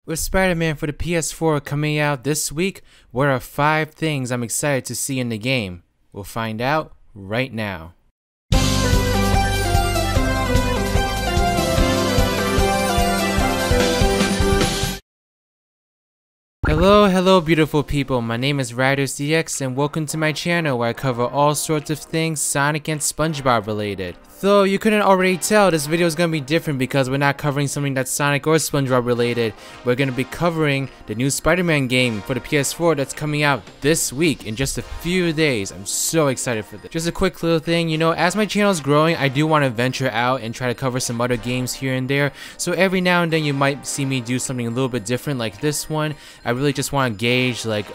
With Spider-Man for the PS4 coming out this week, what are 5 things I'm excited to see in the game? We'll find out right now. Hello beautiful people, my name is RidersDX and welcome to my channel where I cover all sorts of things Sonic and SpongeBob related. Though you couldn't already tell, this video is going to be different because we're not covering something that's Sonic or SpongeBob related. We're going to be covering the new Spider-Man game for the PS4 that's coming out this week in just a few days. I'm so excited for this. Just a quick little thing, you know, as my channel is growing, I do want to venture out and try to cover some other games here and there. So every now and then you might see me do something a little bit different like this one. I really just want to gauge like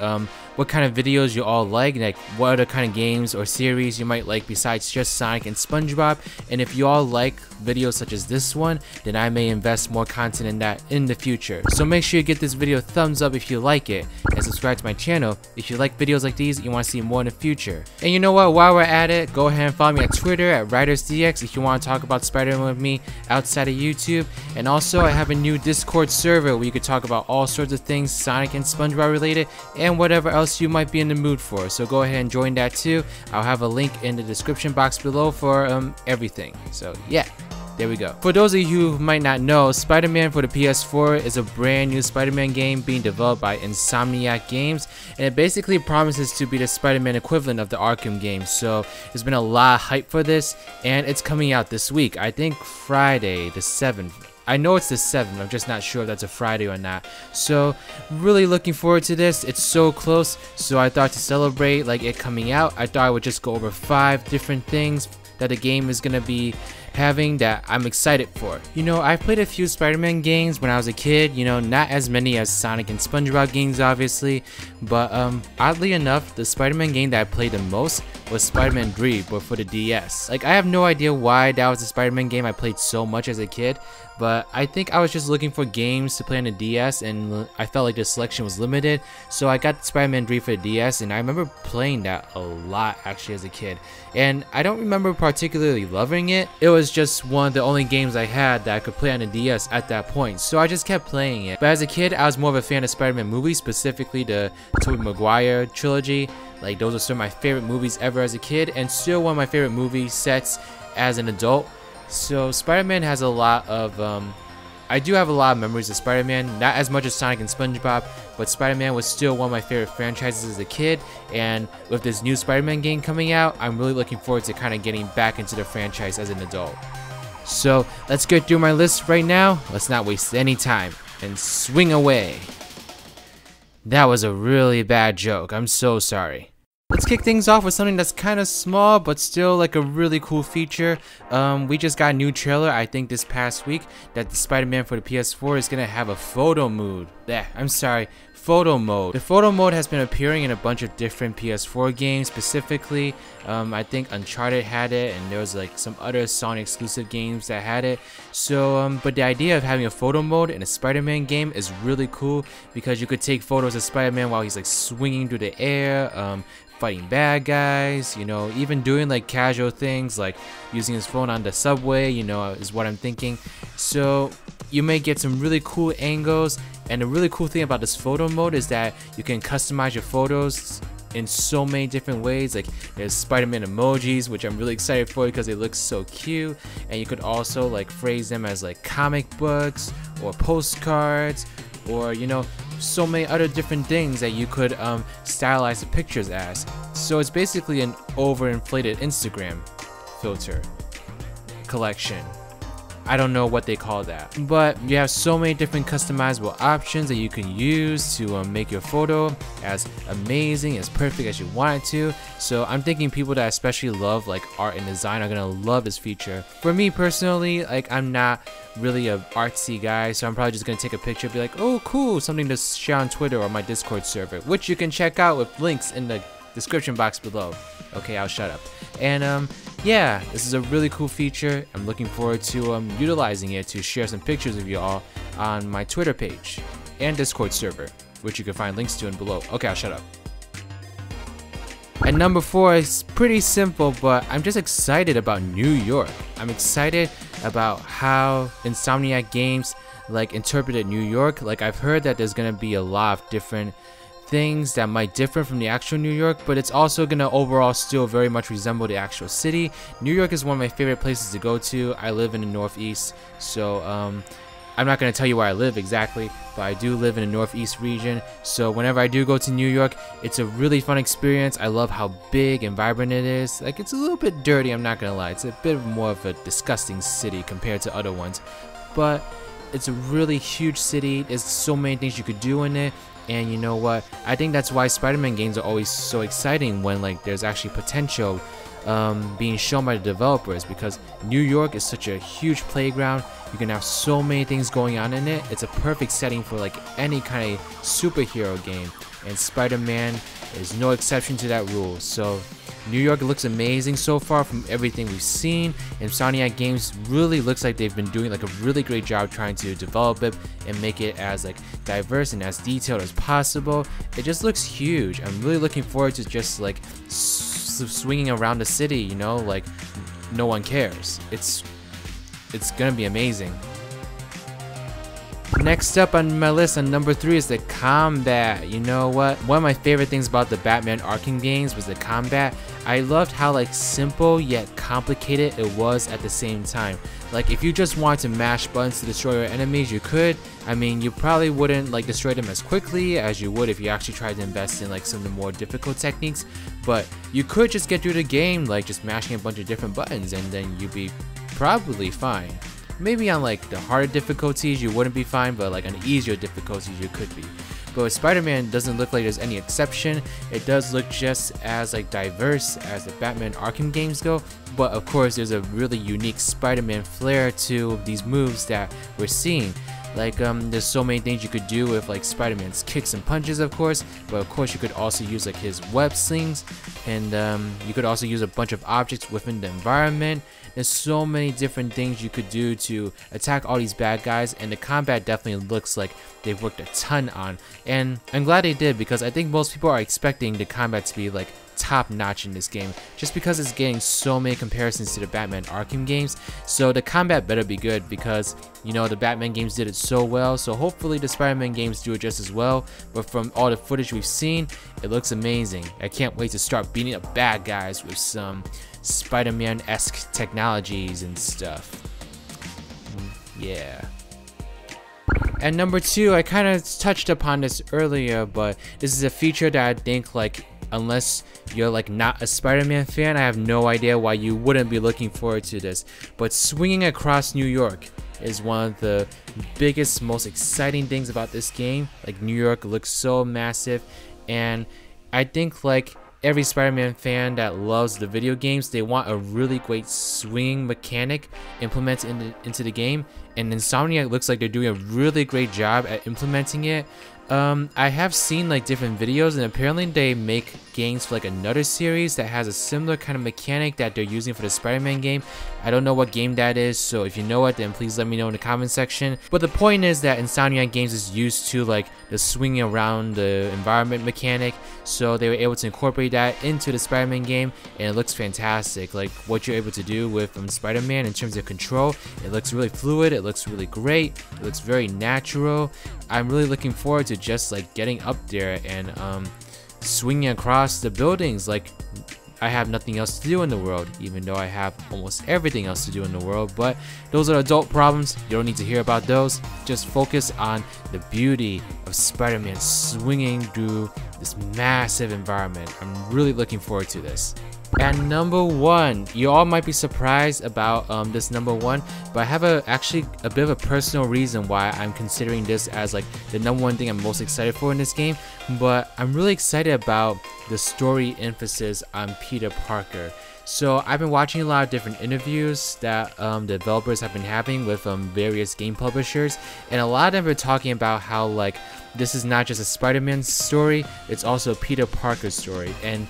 what kind of videos you all like what other kind of games or series you might like besides just Sonic and SpongeBob. And if you all like videos such as this one, then I may invest more content in that in the future. So make sure you give this video a thumbs up if you like it, and subscribe to my channel if you like videos like these and you want to see more in the future. And you know what, while we're at it, go ahead and follow me on Twitter at RidersDX if you want to talk about Spider-Man with me outside of YouTube. And also I have a new Discord server where you could talk about all sorts of things Sonic and SpongeBob related and whatever else you might be in the mood for. So go ahead and join that too. I'll have a link in the description box below for everything. So yeah, there we go. For those of you who might not know, Spider-Man for the PS4 is a brand new Spider-Man game being developed by Insomniac Games, and it basically promises to be the Spider-Man equivalent of the Arkham games. So there's been a lot of hype for this, and it's coming out this week. I think Friday the 7th. I know it's the 7th, I'm just not sure if that's a Friday or not. So really looking forward to this. It's so close, so I thought to celebrate like it coming out, I thought I would just go over 5 different things that the game is gonna be having that I'm excited for. You know, I played a few Spider-Man games when I was a kid, you know, not as many as Sonic and SpongeBob games obviously, but oddly enough, the Spider-Man game that I played the most was Spider-Man 3, but for the DS. Like, I have no idea why that was the Spider-Man game I played so much as a kid, but I think I was just looking for games to play on the DS and I felt like the selection was limited, so I got Spider-Man 3 for the DS, and I remember playing that a lot actually as a kid. And I don't remember particularly loving it. It was just one of the only games I had that I could play on the DS at that point, so I just kept playing it. But as a kid, I was more of a fan of Spider-Man movies, specifically the Tobey Maguire trilogy. Like, those are some of my favorite movies ever as a kid, and still one of my favorite movie sets as an adult. So Spider-Man has a lot of I do have a lot of memories of Spider-Man, not as much as Sonic and SpongeBob, but Spider-Man was still one of my favorite franchises as a kid, and with this new Spider-Man game coming out, I'm really looking forward to kind of getting back into the franchise as an adult. So let's get through my list right now. Let's not waste any time and swing away. That was a really bad joke, I'm so sorry. Let's kick things off with something that's kind of small but still like a really cool feature. We just got a new trailer, I think this past week, that the Spider-Man for the PS4 is gonna have a photo mode. Photo mode. The photo mode has been appearing in a bunch of different PS4 games. Specifically, I think Uncharted had it, and there was like some other Sony exclusive games that had it. So, but the idea of having a photo mode in a Spider-Man game is really cool because you could take photos of Spider-Man while he's like swinging through the air, fighting bad guys, you know, even doing like casual things like using his phone on the subway, you know, is what I'm thinking. So you may get some really cool angles, and the really cool thing about this photo mode is that you can customize your photos in so many different ways. Like, there's Spider-Man emojis, which I'm really excited for because they look so cute, and you could also like phrase them as like comic books or postcards, or you know, so many other different things that you could stylize the pictures as. So it's basically an overinflated Instagram filter collection. I don't know what they call that, but you have so many different customizable options that you can use to make your photo as amazing, as perfect as you want it to. So I'm thinking people that especially love like art and design are gonna love this feature. For me personally, like, I'm not really a artsy guy, so I'm probably just gonna take a picture and be like, oh cool, something to share on Twitter or my Discord server, which you can check out with links in the description box below. Okay, I'll shut up. And yeah, this is a really cool feature. I'm looking forward to utilizing it to share some pictures of you all on my Twitter page and Discord server, which you can find links to in below. Okay, I'll shut up. And number 4 is pretty simple, but I'm just excited about New York. I'm excited about how Insomniac Games like interpreted New York. Like I've heard that there's gonna be a lot of different things that might differ from the actual New York, but it's also gonna overall still very much resemble the actual city. New York is one of my favorite places to go to. I live in the Northeast, so I'm not gonna tell you where I live exactly, but I do live in the Northeast region. So whenever I do go to New York, it's a really fun experience. I love how big and vibrant it is. Like it's a little bit dirty, I'm not gonna lie. It's a bit more of a disgusting city compared to other ones, but it's a really huge city. There's so many things you could do in it. And you know what? I think that's why Spider-Man games are always so exciting when like there's actually potential being shown by the developers, because New York is such a huge playground. You can have so many things going on in it. It's a perfect setting for like any kind of superhero game, and Spider-Man is no exception to that rule. So New York looks amazing so far from everything we've seen, and Insomniac Games really looks like they've been doing like a really great job trying to develop it and make it as like diverse and as detailed as possible. It just looks huge. I'm really looking forward to just like swinging around the city, you know, like no one cares. It's gonna be amazing. Next up on my list on number 3 is the combat. You know what? One of my favorite things about the Batman Arkham games was the combat. I loved how like simple yet complicated it was at the same time. Like if you just wanted to mash buttons to destroy your enemies, you could. I mean, you probably wouldn't like destroy them as quickly as you would if you actually tried to invest in like some of the more difficult techniques, but you could just get through the game like just mashing a bunch of different buttons, and then you'd be probably fine. Maybe on like the harder difficulties you wouldn't be fine, but like on easier difficulties you could be. But with Spider-Man, doesn't look like there's any exception. It does look just as like diverse as the Batman Arkham games go, but of course there's a really unique Spider-Man flair to these moves that we're seeing. Like there's so many things you could do with like Spider-Man's kicks and punches, of course, but of course you could also use like his web slings, and you could also use a bunch of objects within the environment. There's so many different things you could do to attack all these bad guys, and the combat definitely looks like they've worked a ton on, and I'm glad they did, because I think most people are expecting the combat to be like top notch in this game, just because it's getting so many comparisons to the Batman Arkham games. So the combat better be good, because you know the Batman games did it so well, so hopefully the Spider-Man games do it just as well. But from all the footage we've seen, it looks amazing. I can't wait to start beating up bad guys with some Spider-Man-esque technologies and stuff. Yeah. And number 2, I kind of touched upon this earlier, but this is a feature that I think like unless you're like not a Spider-Man fan, I have no idea why you wouldn't be looking forward to this. But swinging across New York is one of the biggest, most exciting things about this game. Like New York looks so massive, and I think like every Spider-Man fan that loves the video games, they want a really great swinging mechanic implemented into the game, and Insomniac looks like they're doing a really great job at implementing it. I have seen like different videos, and apparently they make games for like another series that has a similar kind of mechanic that they're using for the Spider-Man game. I don't know what game that is, so if you know it, then please let me know in the comment section. But the point is that Insomniac Games is used to like the swinging around the environment mechanic, so they were able to incorporate that into the Spider-Man game, and it looks fantastic. Like what you're able to do with Spider-Man in terms of control, it looks really fluid, it looks really great, it looks very natural. I'm really looking forward to just like getting up there and swinging across the buildings. Like I have nothing else to do in the world, even though I have almost everything else to do in the world. But those are adult problems, you don't need to hear about those. Just focus on the beauty of Spider-Man swinging through this massive environment. I'm really looking forward to this. And number 1, you all might be surprised about this number 1, but I have actually a bit of a personal reason why I'm considering this as like the number 1 thing I'm most excited for in this game. But I'm really excited about the story emphasis on Peter Parker. So I've been watching a lot of different interviews that the developers have been having with various game publishers, and a lot of them are talking about how like this is not just a Spider-Man story, it's also a Peter Parker story. And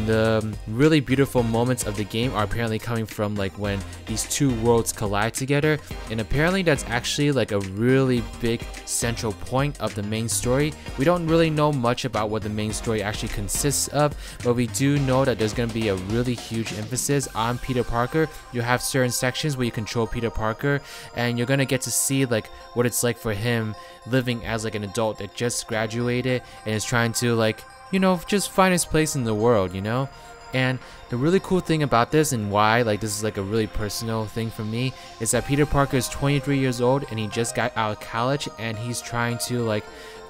the really beautiful moments of the game are apparently coming from like when these two worlds collide together, and apparently that's actually like a really big central point of the main story. We don't really know much about what the main story actually consists of, but we do know that there's going to be a really huge emphasis on Peter Parker. You have certain sections where you control Peter Parker, and you're going to get to see like what it's like for him living as like an adult that just graduated and is trying to like, you know, just find his place in the world, you know. And the really cool thing about this, and why like this is like a really personal thing for me, is that Peter Parker is 23 years old and he just got out of college, and he's trying to like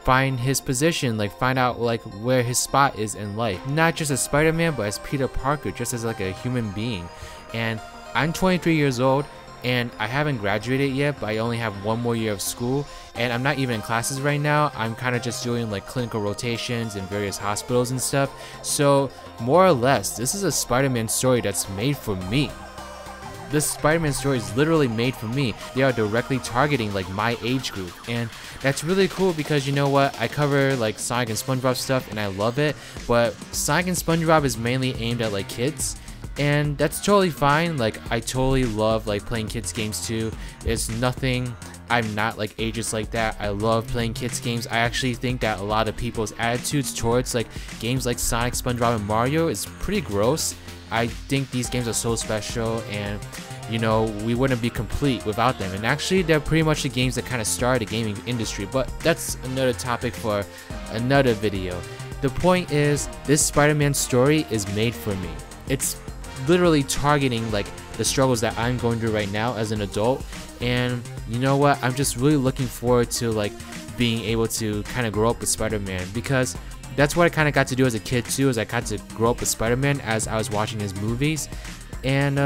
find his position, like find out like where his spot is in life, not just as Spider-Man but as Peter Parker, just as like a human being. And I'm 23 years old and I haven't graduated yet, but I only have one more year of school, and I'm not even in classes right now. I'm kind of just doing like clinical rotations in various hospitals and stuff. So more or less, this is a Spider-Man story that's made for me. This Spider-Man story is literally made for me. They are directly targeting like my age group, and that's really cool because, you know what, I cover like Sonic and SpongeBob stuff and I love it, but Sonic and SpongeBob is mainly aimed at like kids. And that's totally fine. Like, I totally love like playing kids games too. It's nothing, I'm not like ageist like that. I love playing kids games. I actually think that a lot of people's attitudes towards like games like Sonic, SpongeBob, and Mario is pretty gross. I think these games are so special, and you know, we wouldn't be complete without them. And actually, they're pretty much the games that kind of started the gaming industry, but that's another topic for another video. The point is, this Spider-Man story is made for me. It's literally targeting like the struggles that I'm going through right now as an adult, and you know what, I'm just really looking forward to like being able to kind of grow up with Spider-Man, because that's what I kind of got to do as a kid too, is I got to grow up with Spider-Man as I was watching his movies. And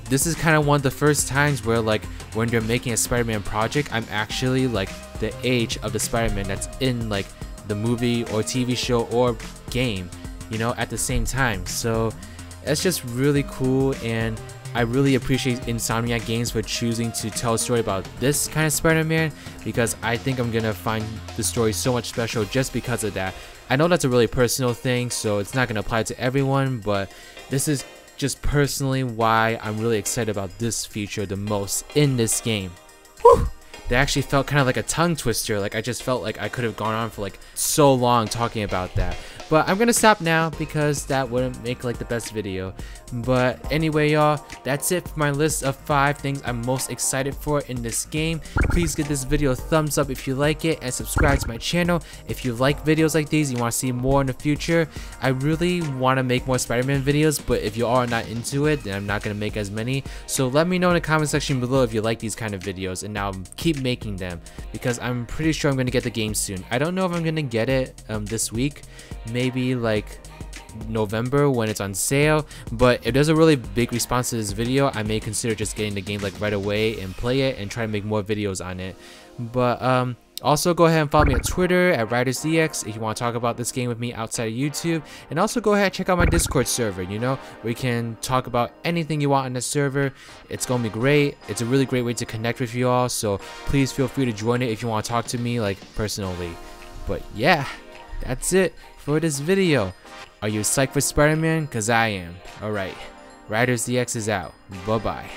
this is kind of one of the first times where like when they're making a Spider-Man project, I'm actually like the age of the Spider-Man that's in like the movie or TV show or game, you know, at the same time. So that's just really cool, and I really appreciate Insomniac Games for choosing to tell a story about this kind of Spider-Man, because I think I'm gonna find the story so much special just because of that. I know that's a really personal thing, so it's not gonna apply to everyone, but this is just personally why I'm really excited about this feature the most in this game. Whew! That actually felt kind of like a tongue twister. Like, I just felt like I could have gone on for like so long talking about that. But I'm gonna stop now because that wouldn't make like the best video. But anyway, y'all, that's it for my list of 5 things I'm most excited for in this game. Please give this video a thumbs up if you like it, and subscribe to my channel if you like videos like these, you want to see more in the future. I really want to make more Spider-Man videos, but if you are not into it, then I'm not gonna make as many. So let me know in the comment section below if you like these kind of videos, and now keep making them, because I'm pretty sure I'm gonna get the game soon. I don't know if I'm gonna get it this week, maybe like November when it's on sale, but if there's a really big response to this video, I may consider just getting the game like right away and play it and try to make more videos on it. But also go ahead and follow me on Twitter at RidersDX if you want to talk about this game with me outside of YouTube. And also go ahead and check out my Discord server, you know, where you can talk about anything you want on the server. It's gonna be great. It's a really great way to connect with you all, so please feel free to join it if you want to talk to me like personally. But yeah, that's it for this video. Are you psyched for Spider-Man? Cause I am. Alright, RidersDX is out. Bye bye.